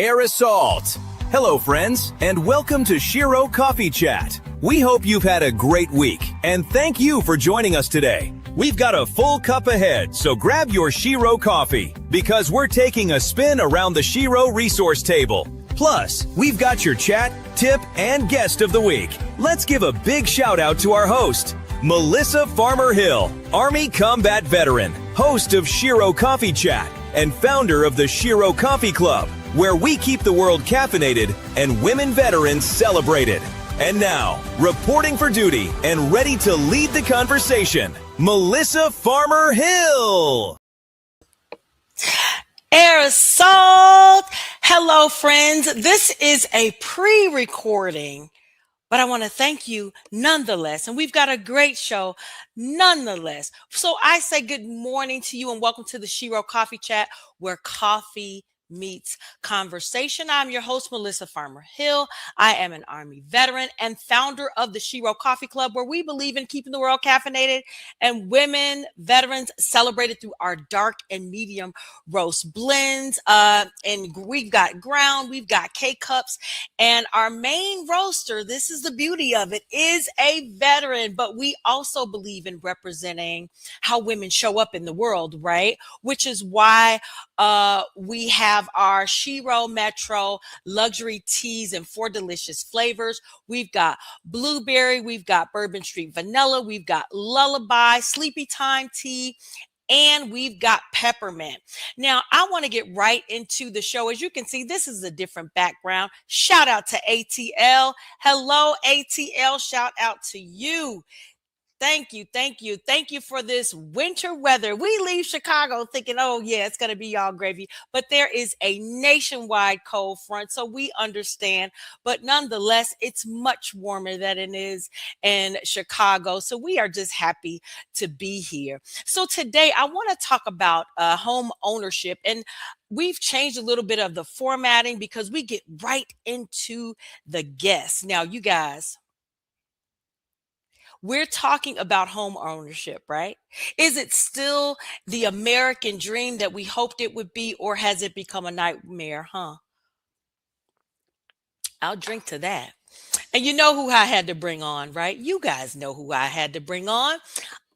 Aerosalt. Hello, friends, and welcome to Shero Coffee Chat. We hope you've had a great week, and thank you for joining us today. We've got a full cup ahead, so grab your Shero coffee, because we're taking a spin around the Shero resource table. Plus, we've got your chat, tip, and guest of the week. Let's give a big shout out to our host, Melissa Farmer Hill, Army combat veteran, host of Shero Coffee Chat, and founder of the Shero Coffee Club, where we keep the world caffeinated and women veterans celebrated. And now, reporting for duty and ready to lead the conversation, Melissa Farmer Hill. Aerosalt. Hello, friends. This is a pre-recording, but I want to thank you nonetheless. And we've got a great show nonetheless. So I say good morning to you and welcome to the Shero Coffee Chat, where coffee meets conversation. I'm your host, Melissa Farmer Hill. I am an Army veteran and founder of the Shero Coffee Club, where we believe in keeping the world caffeinated and women veterans celebrated through our dark and medium roast blends. And we've got ground, we've got K-cups, and our main roaster, this is the beauty of it, is a veteran, but we also believe in representing how women show up in the world, right? Which is why we have our Shero Metro luxury teas in 4 delicious flavors. We've got blueberry, we've got Bourbon Street vanilla, we've got lullaby, sleepy time tea, and we've got peppermint. Now, I want to get right into the show. As you can see, this is a different background. Shout out to ATL. Hello, ATL. Shout out to you. Thank you. Thank you. Thank you for this winter weather. We leave Chicago thinking, oh, yeah, it's going to be all gravy. But there is a nationwide cold front, so we understand. But nonetheless, it's much warmer than it is in Chicago. So we are just happy to be here. So today I want to talk about home ownership. And we've changed a little bit of the formatting because we get right into the guests. Now, you guys, we're talking about home ownership, right? Is it still the American dream that we hoped it would be, or has it become a nightmare, huh? I'll drink to that. And you know who I had to bring on, right? You guys know who I had to bring on.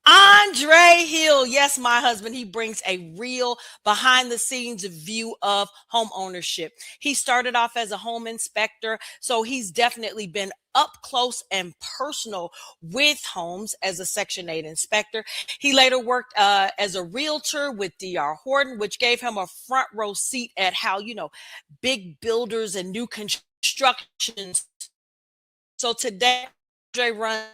Andre Hill. Yes, my husband. He brings a real behind the scenes view of home ownership. He started off as a home inspector, so he's definitely been up close and personal with homes as a Section 8 inspector. He later worked as a realtor with D.R. Horton, which gave him a front row seat at how, big builders and new constructions. So today, Andre runs,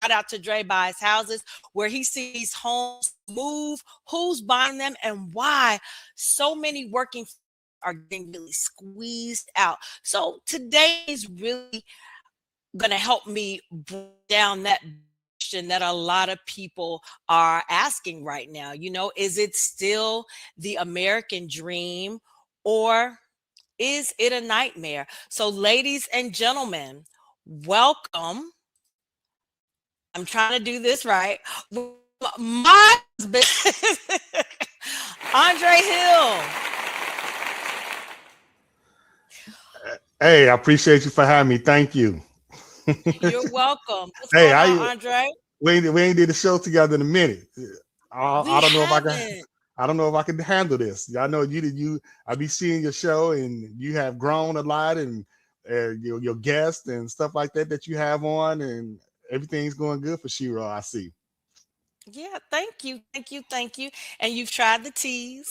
shout out to Dre Buys Houses, where he sees homes move, who's buying them, and why so many working are getting really squeezed out. So today is really going to help me break down that question that a lot of people are asking right now. Is it still the American dream, or is it a nightmare? So ladies and gentlemen, welcome. I'm trying to do this right. My husband, Andre Hill. Hey, I appreciate you for having me. Thank you. You're welcome. What's Hey, going on, Andre? We ain't did a show together in a minute. I don't know if I can. I don't know if I can handle this. I know I be seeing your show, and you have grown a lot, and your guests and stuff like that you have on, and everything's going good for Shero, I see. Yeah, thank you. And you've tried the teas.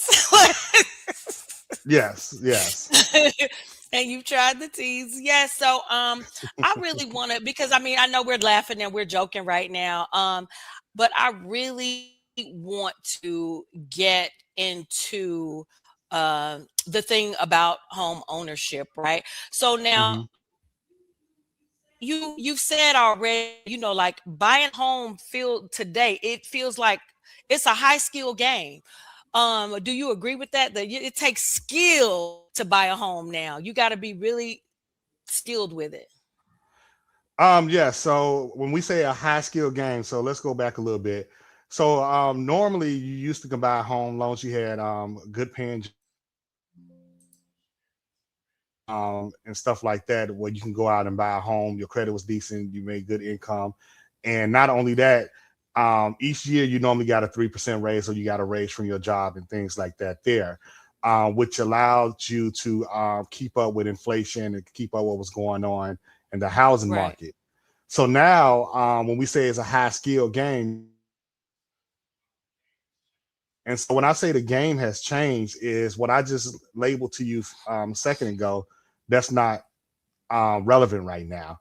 Yes. And you've tried the teas. Yes. So I really want to, because I know we're laughing and we're joking right now. But I really want to get into the thing about home ownership, right? So now, you've said already, like buying home it feels like it's a high skill game. Do you agree with that? That it takes skill to buy a home now. You got to be really skilled with it. Yeah. So when we say a high skill game, so let's go back a little bit. So normally you used to buy a home loans. You had good paying and stuff like that, where you can go out and buy a home. Your credit was decent, you made good income, and not only that, each year you normally got a 3% raise, or you got a raise from your job and things like that there, which allowed you to keep up with inflation and keep up what was going on in the housing Right. market. So now, when we say it's a high skill game, and so when I say the game has changed, is what I just labeled to you a second ago. That's not relevant right now.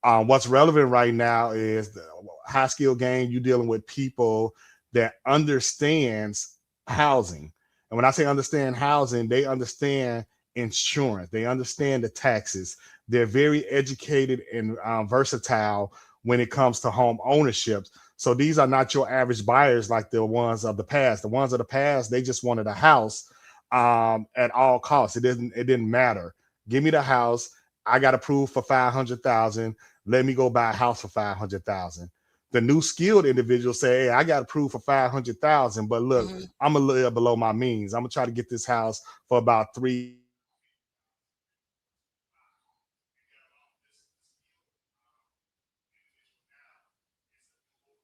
What's relevant right now is the high skill game. You're dealing with people that understands housing, and when I say understand housing, they understand insurance, they understand the taxes. They're very educated and versatile when it comes to home ownership. So these are not your average buyers like the ones of the past. The ones of the past, they just wanted a house at all costs. It didn't matter. Give me the house. I got approved for 500,000. Let me go buy a house for 500,000. The new skilled individuals say, hey, I got approved for 500,000, but look, Mm-hmm. I'm a little below my means. I'm gonna try to get this house for about three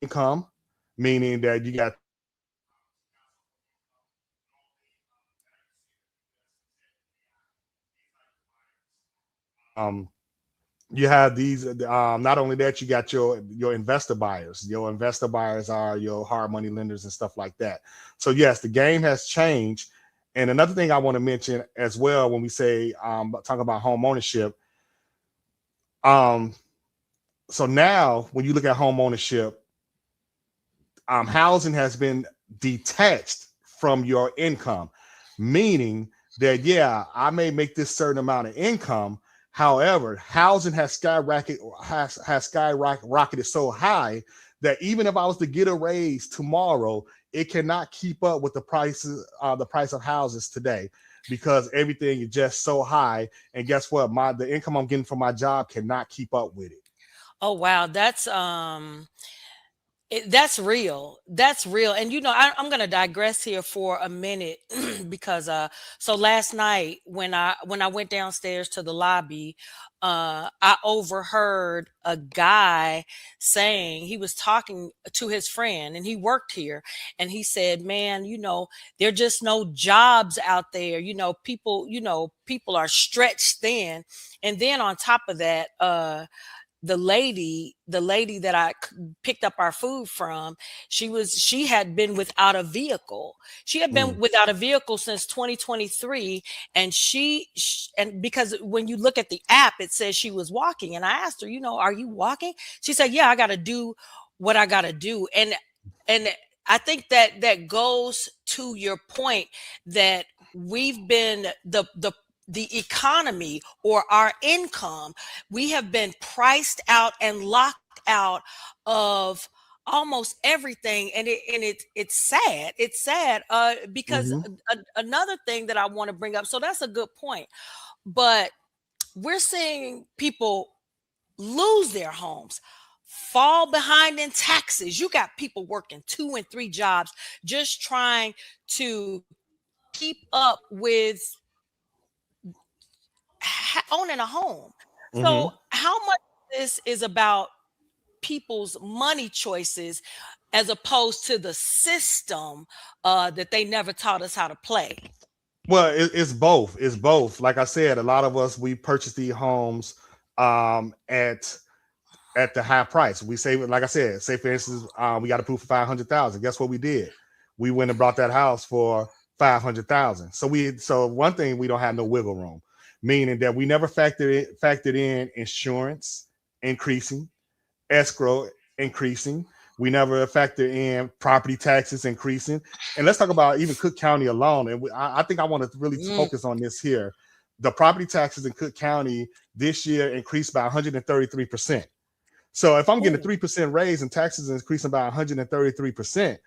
income, meaning that you got um you have these not only that, you got your investor buyers. Your investor buyers are your hard money lenders and stuff like that. So yes, the game has changed. And another thing I want to mention as well, when we say talk about home ownership, um so now when you look at home ownership, housing has been detached from your income, meaning that, yeah, I may make this certain amount of income. However, housing has skyrocketed so high that even if I was to get a raise tomorrow, it cannot keep up with the price of houses today, because everything is just so high. And guess what? The income I'm getting from my job cannot keep up with it. Oh wow, that's real. That's real. And I'm going to digress here for a minute because so last night when I went downstairs to the lobby, I overheard a guy saying, he was talking to his friend and he worked here, and he said, "Man, there are just no jobs out there. People are stretched thin." And then on top of that, the lady that picked up our food from, she had been without a vehicle. She had been Mm. without a vehicle since 2023, and and because when you look at the app, it says she was walking, and I asked her, "Are you walking?" She said, "Yeah, I got to do what I got to do." And I think that goes to your point that we've been the economy, or our income, we have been priced out and locked out of almost everything, and it's sad. It's sad because Hmm. another thing that I want to bring up, so that's a good point, but we're seeing people lose their homes, fall behind in taxes. You got people working 2 and 3 jobs just trying to keep up with owning a home. So, Hmm. how much of this is about people's money choices as opposed to the system that they never taught us how to play? Well, it's both. It's both. Like I said, a lot of us, we purchase these homes at the high price. We say, like I said, say for instance, we got approved for 500,000. Guess what we did? We went and brought that house for 500,000. So one thing, we don't have no wiggle room, meaning that we never factored in insurance increasing, escrow increasing. We never factor in property taxes increasing. And let's talk about even Cook County alone. And I think I want to really Mm, focus on this here. The property taxes in Cook County this year increased by 133%. So if I'm getting a ooh, 3% raise and taxes increasing by 133%,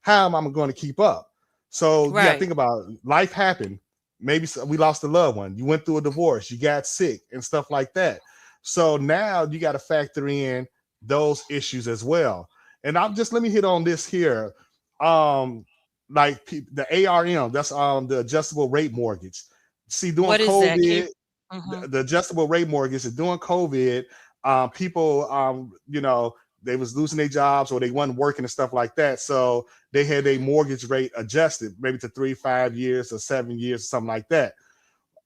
how am I going to keep up? So you got to right. think about, life happened. Maybe we lost a loved one. You went through a divorce. You got sick and stuff like that. So now you got to factor in those issues as well. And let me hit on this here. Um, like the ARM, that's the adjustable rate mortgage. See, during What is that, COVID, Keith? Mm-hmm. the adjustable rate mortgage is during COVID. People, they was losing their jobs or they wasn't working and stuff like that. So they had a mortgage rate adjusted, maybe to 3, 5 years or 7 years, or something like that.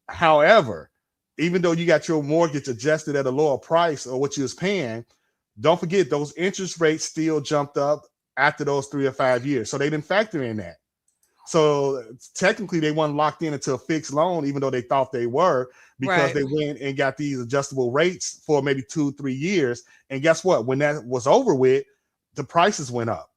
However, even though you got your mortgage adjusted at a lower price or what you was paying, don't forget those interest rates still jumped up after those 3 or 5 years. So they didn't factor in that. So technically they weren't locked into a fixed loan, even though they thought they were, because Right. they went and got these adjustable rates for maybe 2, 3 years. And guess what? When that was over with, the prices went up.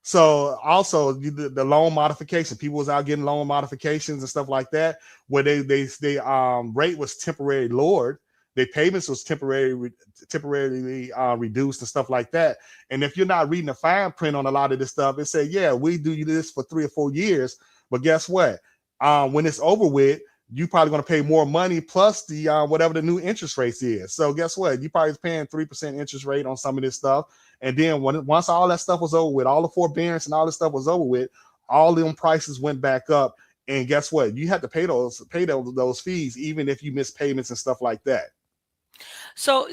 So also the loan modification, people was out getting loan modifications and stuff like that, where they rate was temporarily lowered, their payments was temporarily reduced and stuff like that. And if you're not reading the fine print on a lot of this stuff, it said, yeah, we do you this for 3 or 4 years, but guess what? When it's over with, you probably going to pay more money plus the whatever the new interest rates is. So guess what? You probably paying 3% interest rate on some of this stuff. And then once all that stuff was over with, all the forbearance and all this stuff was over with, all them prices went back up. And guess what? You had to pay those fees, even if you miss payments and stuff like that. So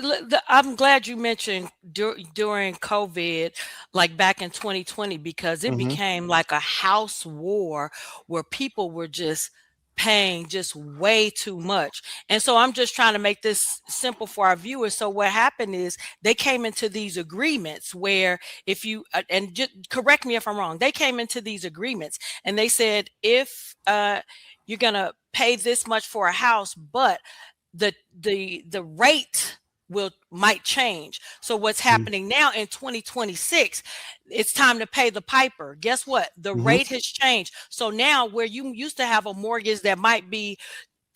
I'm glad you mentioned during COVID, like back in 2020, because it Mm-hmm. became like a house war where people were just paying just way too much. And so I'm just trying to make this simple for our viewers. So what happened is they came into these agreements where if you, and just correct me if I'm wrong, they came into these agreements and they said, if you're going to pay this much for a house, but the rate might change. So what's happening now in 2026, it's time to pay the piper. Guess what? The Mm-hmm. rate has changed. So now where you used to have a mortgage that might be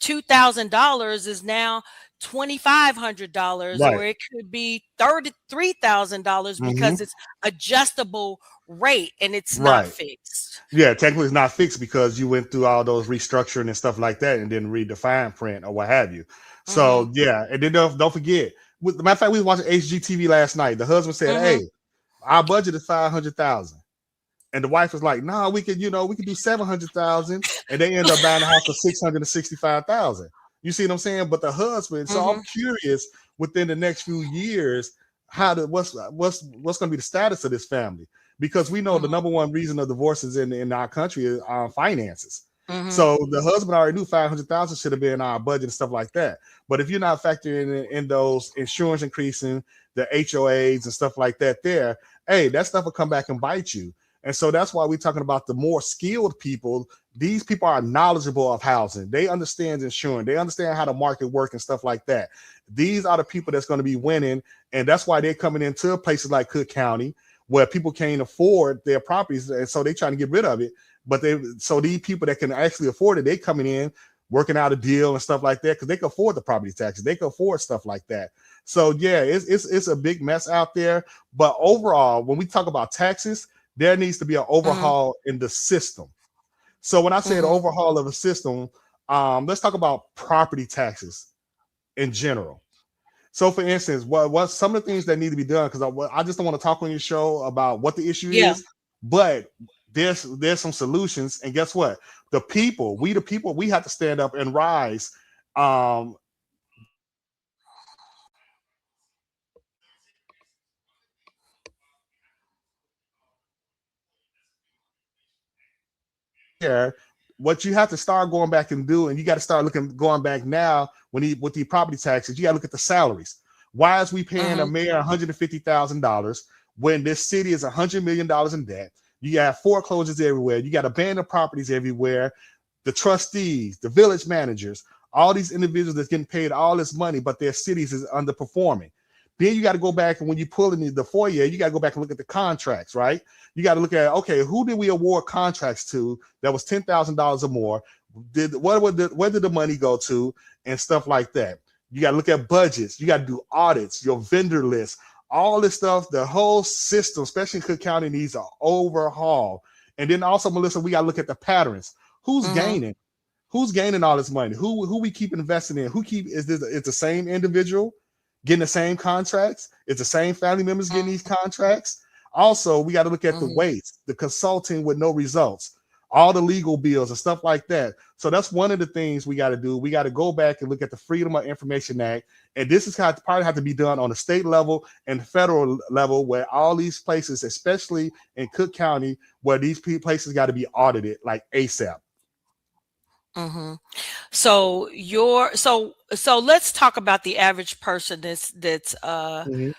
$2,000 is now $2,500, Right. or it could be $33,000 Mm-hmm. because it's adjustable rate and it's not Right. fixed. Yeah, technically it's not fixed because you went through all those restructuring and stuff like that and didn't read the fine print or what have you. Mm-hmm. So yeah, and then don't forget. With the matter of fact, we was watching HGTV last night. The husband said, Mm-hmm. "Hey, our budget is 500,000," and the wife was like, "No, we could do 700,000," and they end up buying a house for 665,000. You see what I'm saying? But the husband. So Mm-hmm. I'm curious within the next few years what's going to be the status of this family, because we know the Mm-hmm. number one reason of divorces in our country is finances. Mm-hmm. So the husband already knew 500,000 should have been in our budget and stuff like that. But if you're not factoring in those insurance increasing, the HOAs and stuff like that, hey, that stuff will come back and bite you. And so that's why we're talking about the more skilled people. These people are knowledgeable of housing. They understand insurance. They understand how the market works and stuff like that. These are the people that's going to be winning. And that's why they're coming into places like Cook County where people can't afford their properties. And so they're trying to get rid of it. But so these people that can actually afford it, they coming in, working out a deal and stuff like that because they can afford the property taxes. They can afford stuff like that. So yeah, it's a big mess out there. But overall, when we talk about taxes, there needs to be an overhaul in the system. So when I say an Mm-hmm. overhaul of a system, let's talk about property taxes in general. So for instance, what some of the things that need to be done, because I just don't want to talk on your show about what the issue Yeah. is, but there's some solutions. And guess what? The people, we have to stand up and rise. Here, what you have to start going back and do, and you got to start going back now with the property taxes, you got to look at the salaries. Why is we paying a Mm-hmm. mayor $150,000 when this city is $100 million in debt? You got foreclosures everywhere. You got abandoned properties everywhere. The trustees, the village managers, all these individuals that's getting paid all this money, but their cities is underperforming. Then you got to go back, and when you pull in the foyer, you got to go back and look at the contracts, right? You got to look at, okay, who did we award contracts to that was $10,000 or more? Where did the money go to and stuff like that? You got to look at budgets. You got to do audits, your vendor list, all this stuff. The whole system, especially in Cook County, needs an overhaul. And then also, Melissa, we got to look at the patterns. Who's Mm-hmm. gaining? Who's gaining all this money? Who we keep investing in? Is it's the same individual getting the same contracts? It's the same family members getting these contracts? Also, we got to look at the Mm-hmm. waste, the consulting with no results. all the legal bills and stuff like that. So that's one of the things we got to do. We got to go back and look at the Freedom of Information Act. And this is how it probably have to be done on the state level and the federal level, where all these places, especially in Cook County, where these places got to be audited like ASAP. Mm-hmm. So let's talk about the average person that's Mhm.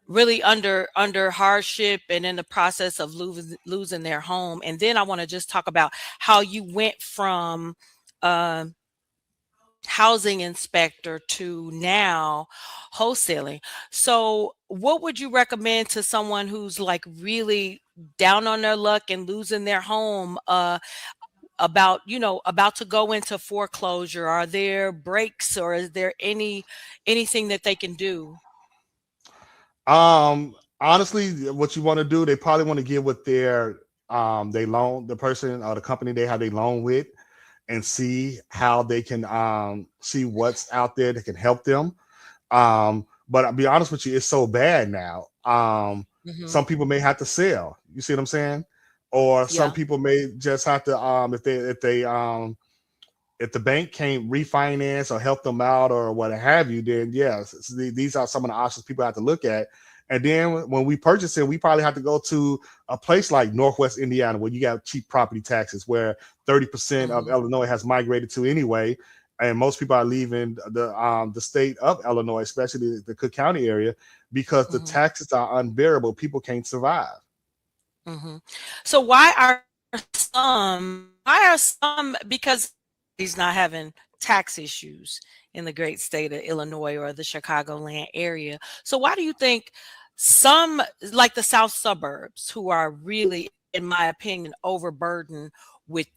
really under hardship and in the process of losing their home. And then I want to just talk about how you went from uh, housing inspector to now wholesaling. So what would you recommend to someone who's like really down on their luck and losing their home, about, about to go into foreclosure? Are there breaks, or is there anything that they can do? Honestly, what you want to do, they probably want to get with their they loan, the person or the company they have a loan with, and see how they can see what's out there that can help them. But I'll be honest with you, it's so bad now. Hmm. Some people may have to sell. You see what I'm saying? Or some Yeah. people may just have to if the bank can't refinance or help them out or what have you, then yes, these are some of the options people have to look at. And then when we purchase it, we probably have to go to a place like Northwest Indiana, where you got cheap property taxes, where 30% of Hmm. Illinois has migrated to anyway. And most people are leaving the state of Illinois, especially the Cook County area, because the Hmm. taxes are unbearable. People can't survive. Hmm. So why are some, because he's not having tax issues in the great state of Illinois or the Chicagoland area. So why do you think some, like the South suburbs, who are really, in my opinion, overburdened with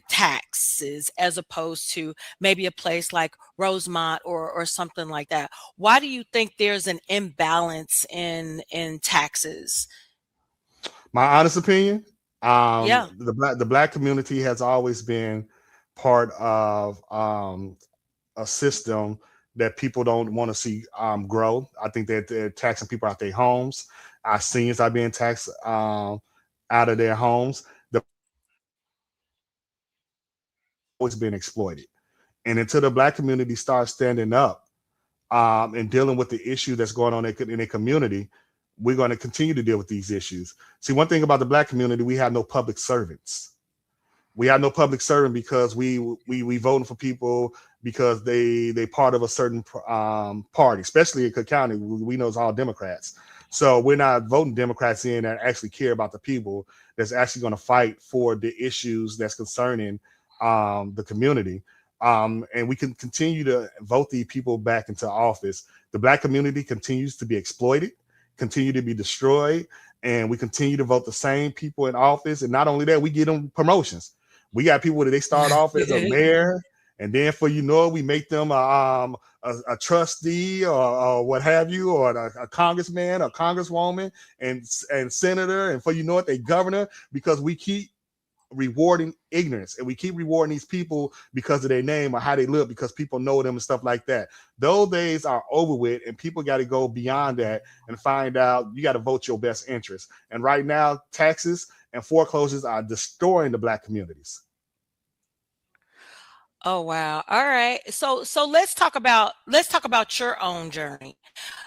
taxes, as opposed to maybe a place like Rosemont or something like that? Why do you think there's an imbalance in taxes? My honest opinion, Yeah. the black community has always been part of a system that people don't want to see grow. I think that they're taxing people out their homes. Our seniors are being taxed out of their homes. They've always been exploited. And until the black community starts standing up and dealing with the issue that's going on in their community, we're going to continue to deal with these issues. See, one thing about the black community, we have no public servants. We have no public servant because we voting for people because they part of a certain party, especially in Cook County. We know it's all Democrats. So we're not voting Democrats in that actually care about the people, that's actually going to fight for the issues that's concerning the community. And we can continue to vote these people back into office. The black community continues to be exploited, continue to be destroyed, and we continue to vote the same people in office. And not only that, we get them promotions. We got people that they start off as a mayor, and then for we make them a trustee or what have you, or a congressman or congresswoman and senator, and for they governor, because we keep rewarding ignorance, and we keep rewarding these people because of their name or how they look, because people know them and stuff like that. Those days are over with, and people got to go beyond that and find out you got to vote your best interest. And right now, taxes and foreclosures are destroying the black communities. Oh wow. All right. So let's talk about your own journey.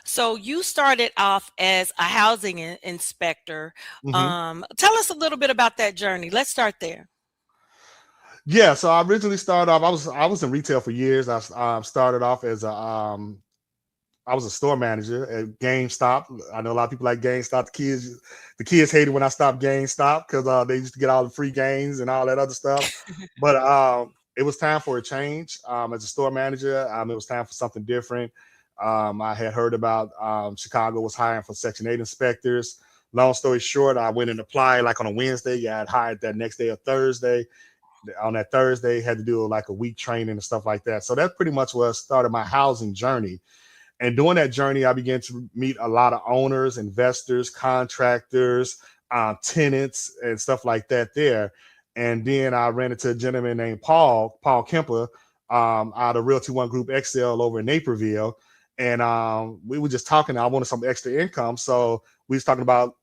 So you started off as a housing inspector. Mhm. Tell us a little bit about that journey. Let's start there. Yeah, so I originally started off. I was in retail for years. I started off as I was a store manager at GameStop. I know a lot of people like GameStop. The kids hated when I stopped GameStop because they used to get all the free games and all that other stuff. But it was time for a change. As a store manager, it was time for something different. I had heard about Chicago was hiring for Section 8 inspectors. Long story short, I went and applied like on a Wednesday. Yeah, I had hired that next day or Thursday. On that Thursday, had to do like a week training and stuff like that. So that's pretty much what started my housing journey. And during that journey, I began to meet a lot of owners, investors, contractors, tenants, and stuff like that there. And then I ran into a gentleman named Paul Kemper, out of Realty One Group XL over in Naperville. And we were just talking. I wanted some extra income. So we was talking about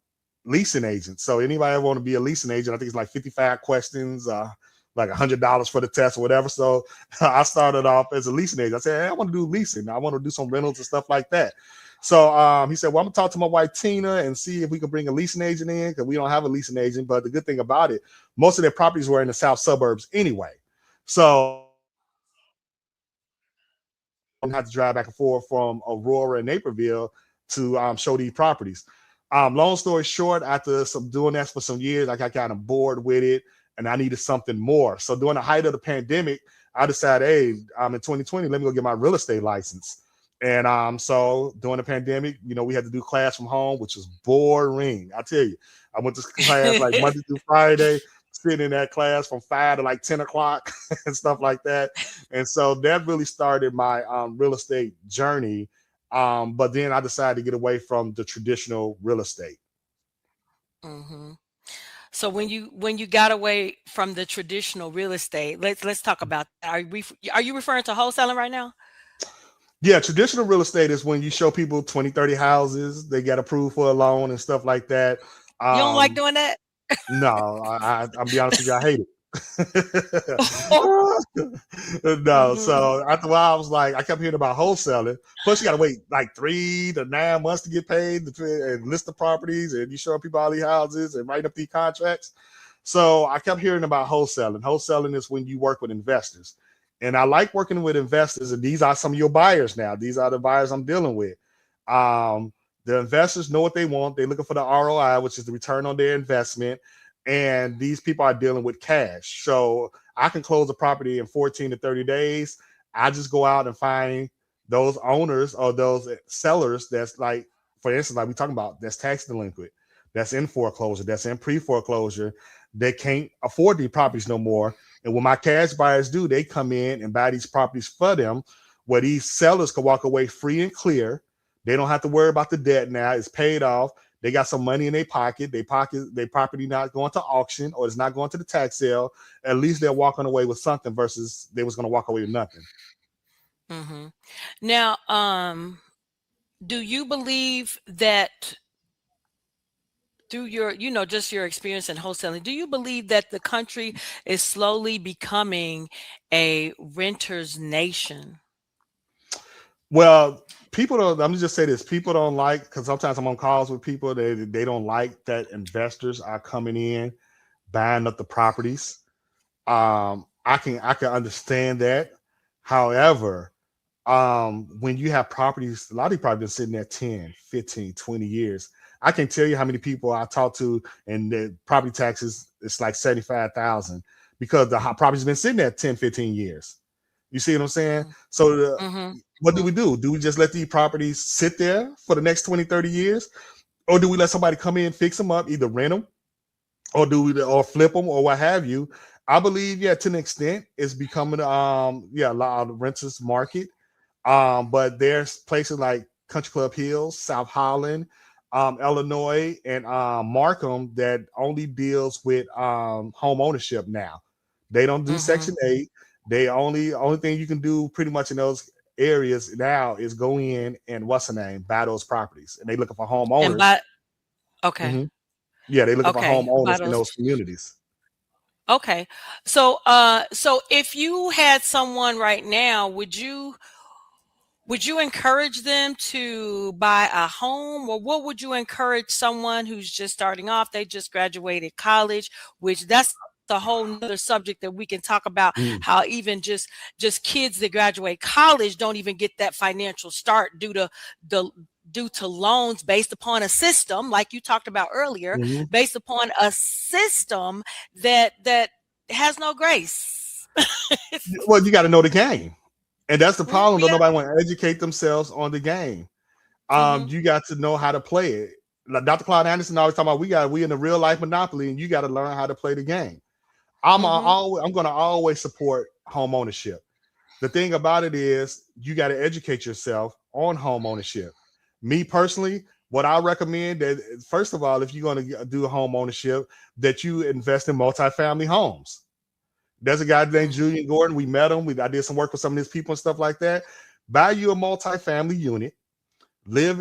leasing agent. So anybody want to be a leasing agent, I think it's like 55 questions, like $100 for the test or whatever. So I started off as a leasing agent. I said, hey, I want to do leasing. I want to do some rentals and stuff like that. So he said, well, I'm gonna talk to my wife Tina and see if we can bring a leasing agent in, because we don't have a leasing agent. But the good thing about it, most of their properties were in the south suburbs anyway. So I don't have to drive back and forth from Aurora and Naperville to show these properties. Long story short, after doing that for some years, I got kind of bored with it and I needed something more. So during the height of the pandemic, I decided, hey, I'm in 2020, let me go get my real estate license. And so during the pandemic, we had to do class from home, which was boring. I tell you, I went to class like Monday through Friday, sitting in that class from 5 to like 10 o'clock and stuff like that. And so that really started my real estate journey. But then I decided to get away from the traditional real estate. Mm-hmm. So when you got away from the traditional real estate, let's talk about that. Are you referring to wholesaling right now? Yeah, traditional real estate is when you show people 20, 30 houses, they get approved for a loan and stuff like that. You don't like Um, doing that? no, I'll be honest with you, I hate it. No, Mm-hmm. so after a while, I was like, I kept hearing about wholesaling. Plus, you got to wait like 3 to 9 months to get paid and list the properties, and you show people all these houses and write up these contracts. So I kept hearing about wholesaling. Wholesaling is when you work with investors, and I like working with investors. And these are some of your buyers now. These are the buyers I'm dealing with. Um, the investors know what they want. They're looking for the ROI, which is the return on their investment. And these people are dealing with cash. So I can close a property in 14 to 30 days. I just go out and find those owners or those sellers that's like, for instance, like we talking about, that's tax delinquent, that's in foreclosure, that's in pre-foreclosure. They can't afford these properties no more. And when my cash buyers do, they come in and buy these properties for them, where these sellers can walk away free and clear. They don't have to worry about the debt now. It's paid off. They got some money in their pocket. Their property not going to auction, or it's not going to the tax sale. At least they're walking away with something versus they was going to walk away with nothing. Mm-hmm. Now, do you believe that through your, just your experience in wholesaling, do you believe that the country is slowly becoming a renter's nation? Well, people don't. I'm just say this. People don't like, because sometimes I'm on calls with people. They don't like that investors are coming in, buying up the properties. I can understand that. However, when you have properties, a lot of these properties been sitting there 10, 15, 20 years. I can tell you how many people I talk to, and the property taxes, it's like 75,000 because the property's been sitting there 10, 15 years. You see what I'm saying? So Mm-hmm. what do we do? Do we just let these properties sit there for the next 20, 30 years? Or do we let somebody come in, fix them up, either rent them or or flip them or what have you? I believe, yeah, to an extent, it's becoming a lot of the renters market. But there's places like Country Club Hills, South Holland, Illinois, and Markham that only deals with home ownership now. They don't do Mm-hmm. Section 8. They only thing you can do pretty much in those areas now is go in and buy those properties. And they looking for And homeowners. by okay, Mhm. Yeah, they looking for buy homeowners in those. those communities. Okay, so if you had someone right now, would you encourage them to buy a home, or what would you encourage someone who's just starting off? They just graduated college, which that's a whole nother subject that we can talk about, Mm. how even just kids that graduate college don't even get that financial start the due to loans based upon a system like you talked about earlier, Mhm. based upon a system that has no grace. Well, you got to know the game. And that's the problem. Don't Yeah. nobody want to educate themselves on the game. Hmm. You got to know how to play it. Like Dr. Claude Anderson always talking about, we in a real life monopoly, and you got to learn how to play the game. Hmm. I'm going to always support home ownership. The thing about it is, you got to educate yourself on home ownership. Me personally, what I recommend that, first of all, if you're going to do home ownership, that you invest in multifamily homes. There's a guy named Hmm. Julian Gordon. We met him. I did some work with some of his people and stuff like that. Buy you a multifamily unit,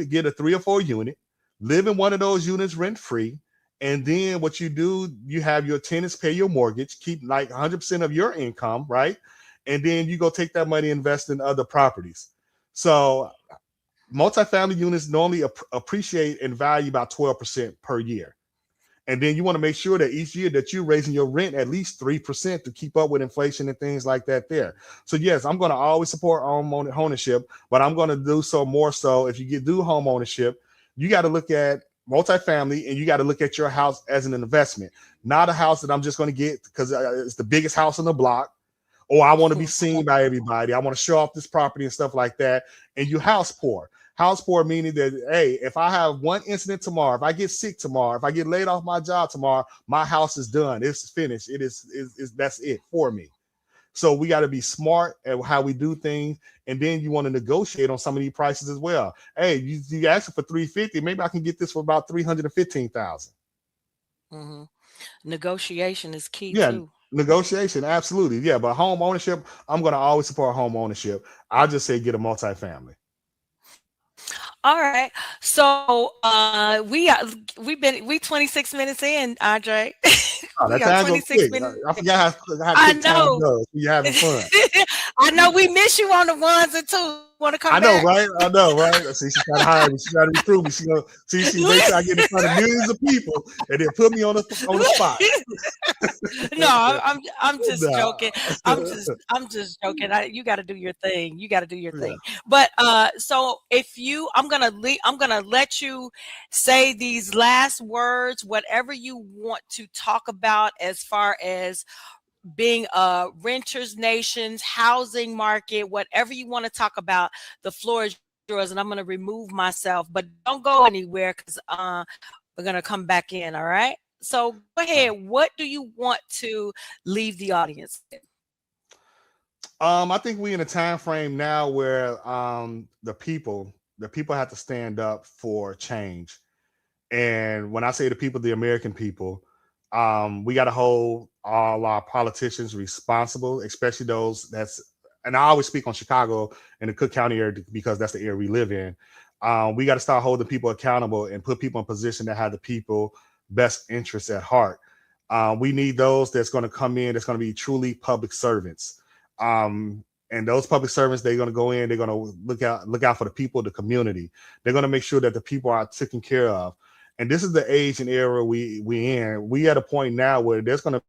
get a 3 or 4 unit, live in one of those units rent free, And then what you do, you have your tenants pay your mortgage, keep like 100% of your income, right? And then you go take that money, invest in other properties. So multifamily units normally appreciate in value about 12% per year. And then you want to make sure that each year that you're raising your rent at least 3% to keep up with inflation and things like that there. So yes, I'm going to always support home ownership, but I'm going to do so more so if you do home ownership, you got to look at multifamily and you got to look at your house as an investment, not a house that I'm just going to get because it's the biggest house on the block, or I want to be seen by everybody. I want to show off this property and stuff like that. And you house poor. House poor meaning that, hey, if I have one incident tomorrow, if I get sick tomorrow, if I get laid off my job tomorrow, my house is done. It's finished. That's it for me. So we got to be smart at how we do things. And then you want to negotiate on some of these prices as well. Hey, you asked for $350. Maybe I can get this for about $315,000. Mm-hmm. Negotiation is key too. Negotiation, absolutely. Yeah, but home ownership, I'm going to always support home ownership. I'll just say get a multifamily. All right. So we 26 minutes in, Andre. Oh, that time goes quick. I forgot how quick time goes. You having fun. I know we miss you on the ones and twos. Want to come back? I know, right? See, she's trying to hire me. She's trying to recruit me. She waits till I get in front of millions of people and then put me on the spot. No, I'm just joking. I'm just joking. You got to do your thing. You got to do your thing. But so I'm gonna let you say these last words, whatever you want to talk about as far as being a renters nation's housing market, whatever you want to talk about, the floor is yours. And I'm going to remove myself, but don't go anywhere because we're going to come back in. All right. So go ahead. What do you want to leave the audience with? I think we're in a time frame now where the people have to stand up for change. And when I say the people, the American people, we got to hold all our politicians responsible, especially those and I always speak on Chicago and the Cook County area because that's the area we live in. We got to start holding people accountable and put people in position that have the people best interests at heart. We need those that's going to come in, that's going to be truly public servants. And those public servants, they're going to go in, they're going to look out for the people, the community. They're going to make sure that the people are taken care of. And this is the age and era we in. We at a point now where there's going to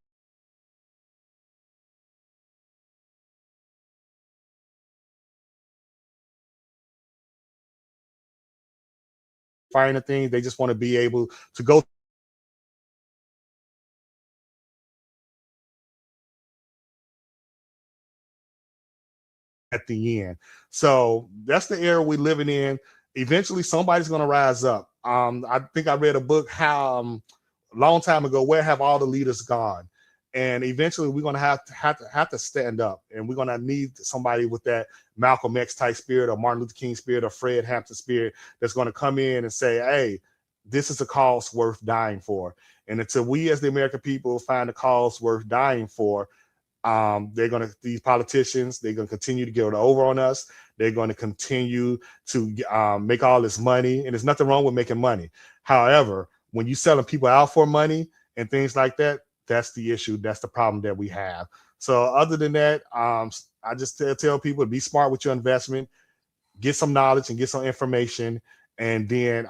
find a thing. They just want to be able to go at the end. So that's the era we're living in. Eventually, somebody's going to rise up. I think I read a book a long time ago, Where Have All the Leaders Gone? And eventually we're going to have to stand up, and we're going to need somebody with that Malcolm X type spirit or Martin Luther King spirit or Fred Hampton spirit that's going to come in and say, hey, this is a cause worth dying for. And until we as the American people find a cause worth dying for, these politicians, they're going to continue to get over on us. They're going to continue to make all this money, and there's nothing wrong with making money. However, when you're selling people out for money and things like that, that's the issue. That's the problem that we have. So other than that, I just tell people to be smart with your investment, get some knowledge and get some information. And then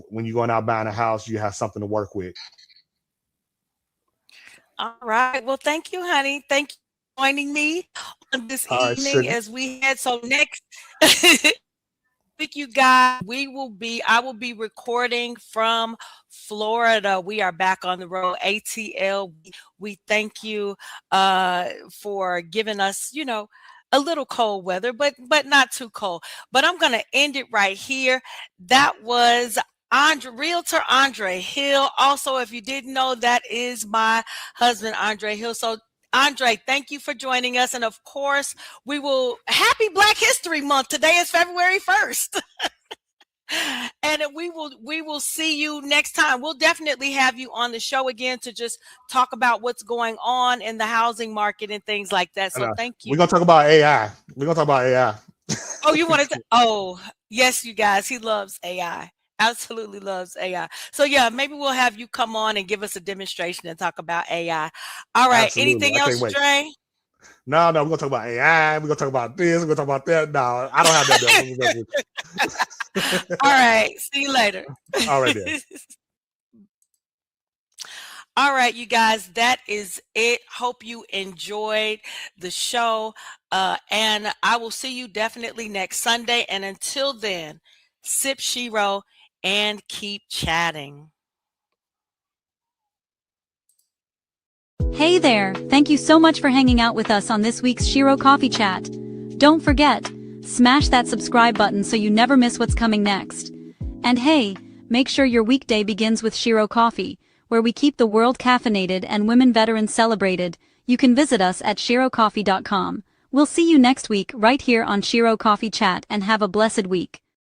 when you're going out buying a house, you have something to work with. All right. Well, thank you, honey. Thank you for joining me on this evening as we head. So next week, you guys, I will be recording from Florida. We are back on the road. ATL, we thank you for giving us, a little cold weather, but not too cold. But I'm going to end it right here. That was Realtor Andre Hill. Also, if you didn't know, that is my husband, Andre Hill. So Andre, thank you for joining us. And of course, happy Black History Month. Today is February 1st. And we will see you next time. We'll definitely have you on the show again to just talk about what's going on in the housing market and things like that. So thank you. We're going to talk about AI. Oh, you wanted to? Oh, yes, you guys. He loves AI. Absolutely loves AI. So yeah, maybe we'll have you come on and give us a demonstration and talk about AI. All right. Absolutely. Anything I can't else, wait. Dre? No, no, we're gonna talk about AI. We're gonna talk about this. We're gonna talk about that. No, I don't have that. I'm gonna mess with All you. right. See you later. All right then. All right, you guys, that is it. Hope you enjoyed the show. And I will see you definitely next Sunday. And until then, sip Shero and keep chatting. Hey there, thank you so much for hanging out with us on this week's Shero Coffee Chat. Don't forget, smash that subscribe button so you never miss what's coming next. And hey, make sure your weekday begins with Shero Coffee, where we keep the world caffeinated and women veterans celebrated. You can visit us at sherocoffee.com. We'll see you next week right here on Shero Coffee Chat and have a blessed week.